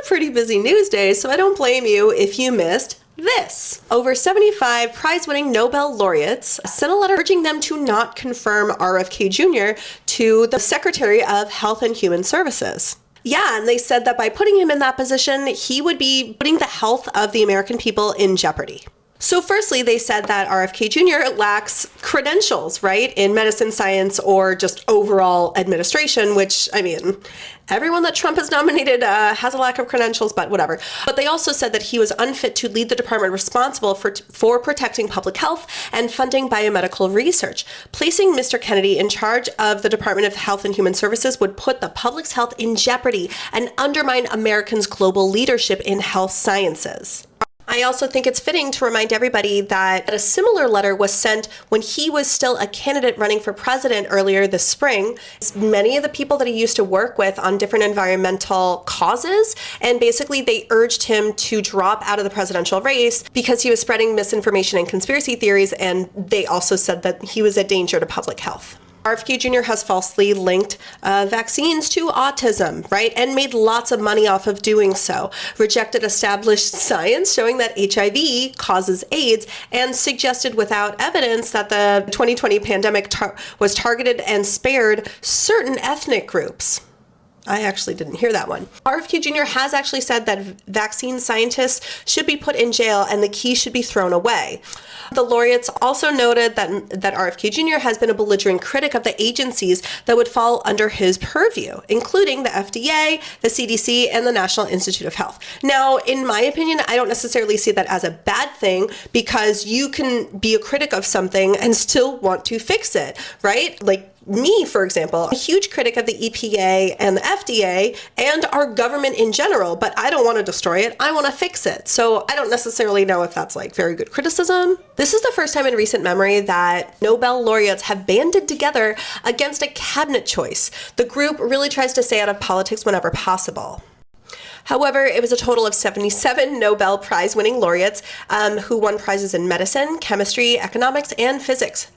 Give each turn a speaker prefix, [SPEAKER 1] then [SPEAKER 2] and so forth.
[SPEAKER 1] a pretty busy news day, so I don't blame you if you missed this. Over 75 prize-winning Nobel laureates sent a letter urging them to not confirm RFK Jr. to the Secretary of Health and Human Services. Yeah, and they said that by putting him in that position, he would be putting the health of the American people in jeopardy. So firstly, they said that RFK Jr. lacks credentials, right, in medicine, science, or just overall administration, which, I mean, everyone that Trump has nominated has a lack of credentials, but whatever. But they also said that he was unfit to lead the department responsible for protecting public health and funding biomedical research. Placing Mr. Kennedy in charge of the Department of Health and Human Services would put the public's health in jeopardy and undermine Americans' global leadership in health sciences. I also think it's fitting to remind everybody that a similar letter was sent when he was still a candidate running for president earlier this spring. Many of the people that he used to work with on different environmental causes, and basically they urged him to drop out of the presidential race because he was spreading misinformation and conspiracy theories, and they also said that he was a danger to public health. RFK Jr. has falsely linked vaccines to autism, right? And made lots of money off of doing so. Rejected established science showing that HIV causes AIDS, and suggested without evidence that the 2020 pandemic was targeted and spared certain ethnic groups. I actually didn't hear that one. RFK Jr. has actually said that vaccine scientists should be put in jail and the key should be thrown away. The laureates also noted that RFK Jr. has been a belligerent critic of the agencies that would fall under his purview, including the FDA, the CDC, and the National Institute of Health. Now, in my opinion, I don't necessarily see that as a bad thing, because you can be a critic of something and still want to fix it, right? Like, me, for example, a huge critic of the EPA and the FDA and our government in general, but I don't want to destroy it. I want to fix it. So I don't necessarily know if that's like very good criticism. This is the first time in recent memory that Nobel laureates have banded together against a cabinet choice. The group really tries to stay out of politics whenever possible. However, it was a total of 77 Nobel Prize-winning laureates who won prizes in medicine, chemistry, economics, and physics.